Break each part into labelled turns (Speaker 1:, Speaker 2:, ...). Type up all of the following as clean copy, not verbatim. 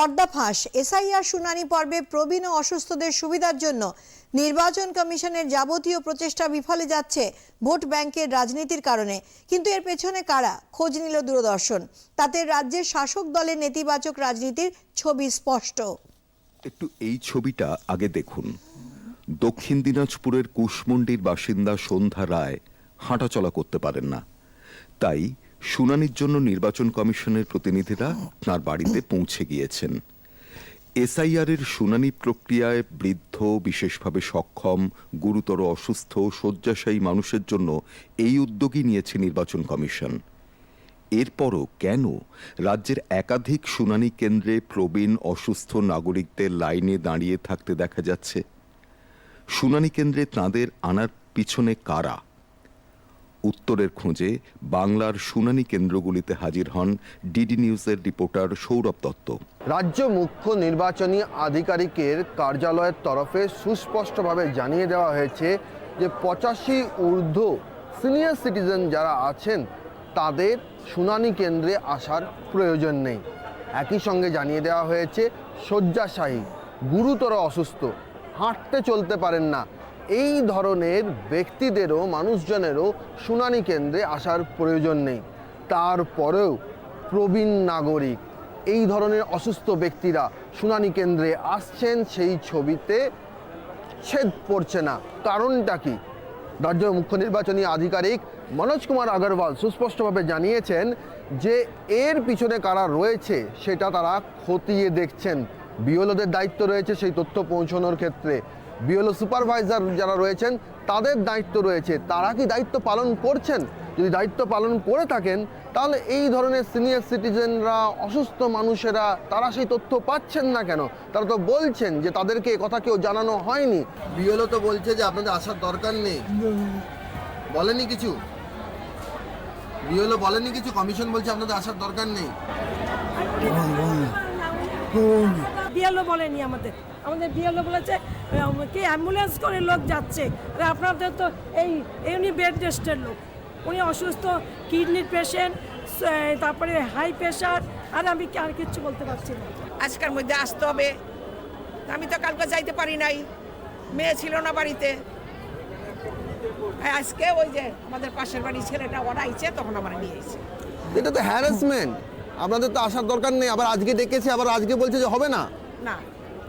Speaker 1: পর্দাফাঁস SIR শুনানি পর্বে প্রবীণ ও অসুস্থদের সুবিধার জন্য নির্বাচন কমিশনের যাবতীয় প্রচেষ্টা বিফলে যাচ্ছে ভোট ব্যাংকের রাজনীতির কারণে। কিন্তু এর পেছনে কারা, খোঁজ নিল দূরদর্শন। তাতে রাজ্যের শাসক দলের নেতিবাচক রাজনীতির ছবি স্পষ্ট।
Speaker 2: একটু এই ছবিটা আগে দেখুন। দক্ষিণ দিনাজপুরের কুশমন্ডির বাসিন্দা সন্ধ্যা রায় হাঁটাচলা করতে পারেন না, তাই শুনানির জন্য নির্বাচন কমিশনের প্রতিনিধিরা তাঁর বাড়িতে পৌঁছে গিয়েছেন। এসআইআরের শুনানি প্রক্রিয়ায় বৃদ্ধ, বিশেষভাবে সক্ষম, গুরুতর অসুস্থ, শয্যাশায়ী মানুষের জন্য এই উদ্যোগই নিয়েছে নির্বাচন কমিশন। এরপরও কেন রাজ্যের একাধিক শুনানি কেন্দ্রে প্রবীণ অসুস্থ নাগরিকদের লাইনে দাঁড়িয়ে থাকতে দেখা যাচ্ছে? শুনানি কেন্দ্রে তাঁদের আনার পিছনে কারা? উত্তরের খোঁজে বাংলার শুনানি কেন্দ্রগুলিতে হাজির হন ডিডি নিউজের রিপোর্টার সৌরভ দত্ত।
Speaker 3: রাজ্য মুখ্য নির্বাচনী আধিকারিকের কার্যালয়ের তরফে সুস্পষ্টভাবে জানিয়ে দেওয়া হয়েছে যে 85 ঊর্ধ্ব সিনিয়র সিটিজেন যারা আছেন তাদের শুনানি কেন্দ্রে আসার প্রয়োজন নেই। একই সঙ্গে জানিয়ে দেওয়া হয়েছে শয্যাশায়ী, গুরুতর অসুস্থ, হাঁটতে চলতে পারেন না, এই ধরনের ব্যক্তিদেরও, মানুষজনেরও শুনানি কেন্দ্রে আসার প্রয়োজন নেই। তারপরেও প্রবীণ নাগরিক, এই ধরনের অসুস্থ ব্যক্তিরা শুনানি কেন্দ্রে আসছেন, সেই ছবিতে ছেদ পড়ছে না। কারণটা কি? রাজ্য মুখ্য নির্বাচনী আধিকারিক মনোজ কুমার আগরওয়াল সুস্পষ্টভাবে জানিয়েছেন যে এর পিছনে কারা রয়েছে সেটা তারা খতিয়ে দেখছেন। বিএলওদের দায়িত্ব রয়েছে সেই তথ্য পৌঁছানোর ক্ষেত্রে। বিএলও সুপারভাইজার যারা রয়েছেন তাদের দায়িত্ব রয়েছে। তারা কি দায়িত্ব পালন করছেন? যদি দায়িত্ব পালন করে থাকেন তাহলে এই ধরনের সিনিয়র সিটিজেনরা, অসুস্থ মানুষেরা, তারা সেই তথ্য পাচ্ছেন না কেন? তারা তো বলছেন যে তাদেরকে কথা কেউ জানানো হয়নি। বিএলও তো বলছে যে আপনাদের আসার দরকার নেই। বলেনি কিছু? বিএলও বলেনি কিছু? কমিশন বলছে আপনাদের আসার দরকার নেই।
Speaker 4: বিএলও বলেনি আমাদের বিএলও বলেছে কি অ্যাম্বুলেন্স করে লোক যাচ্ছে। আর আপনাদের তো উনি বেড রেস্টের লোক, উনি অসুস্থ, কিডনির পেশেন্ট, তারপরে হাই প্রেশার, আর আমি আর কিচ্ছু বলতে পারছি না।
Speaker 5: আজকের মধ্যে আসতে হবে। আমি তো কালকে যাইতে পারি নাই, মেয়ে ছিল না বাড়িতে। আজকে ওই যে আমাদের পাশের বাড়ির ছেলেটা ওরা আইছে, তখন আমার নিয়ে এসেছে।
Speaker 3: এটা তো হ্যারাসমেন্ট। আপনাদের তো আসার দরকার নেই, আবার আজকে ডেকেছে, আবার আজকে বলছে যে হবে না।
Speaker 5: না,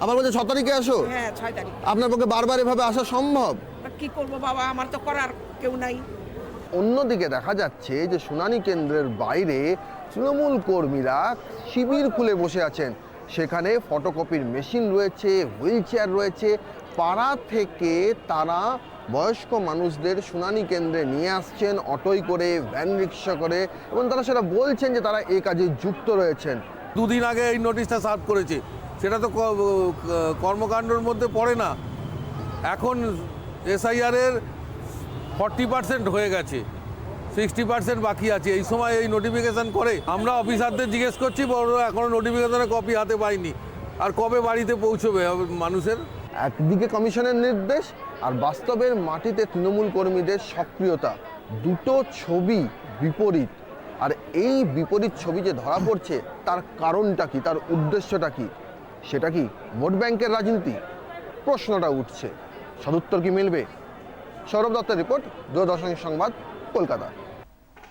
Speaker 3: আবার বলছে 6 তারিখে আসো।
Speaker 5: হ্যাঁ, 6 তারিখ।
Speaker 3: আপনার পক্ষে বারবার এভাবে আসা সম্ভব?
Speaker 5: কি করবো বাবা, আমার তো করার কেউ নাই।
Speaker 3: অন্যদিকে দেখা যাচ্ছে যে শুনানি কেন্দ্রের বাইরে তৃণমূল কর্মীরা শিবির খুলে বসে আছেন। সেখানে ফটোকপির মেশিন রয়েছে, হুইল চেয়ার রয়েছে। পাড়া থেকে তারা বয়স্ক মানুষদের শুনানি কেন্দ্রে নিয়ে আসছেন অটোয় করে, ভ্যান রিক্সা করে, এবং তারা সেটা বলছেন যে তারা এই কাজে যুক্ত রয়েছেন।
Speaker 6: দুদিন আগে এই নোটিশটা সার্ভ করেছে, সেটা তো কর্মকাণ্ডের মধ্যে পড়ে না। এখন এসআইআরের 40% হয়ে গেছে, 60% বাকি আছে। এই সময় এই নোটিফিকেশান করে আমরা অফিসারদের জিজ্ঞেস করছি, বড় এখনও নোটিফিকেশানের কপি হাতে পাইনি। আর কবে বাড়িতে পৌঁছবে মানুষের?
Speaker 3: একদিকে কমিশনের নির্দেশ, আর বাস্তবের মাটিতে তৃণমূল কর্মীদের সক্রিয়তা, দুটো ছবি বিপরীত। আর এই বিপরীত ছবি যে ধরা পড়ছে তার কারণটা কি, তার উদ্দেশ্যটা কি? সেটা কি ভোট ব্যাংকের রাজনীতি? প্রশ্নটা উঠছে। সদুত্তর কি মিলবে? সৌরভ দত্তের রিপোর্ট, দূরদর্শন সংবাদ, কলকাতা।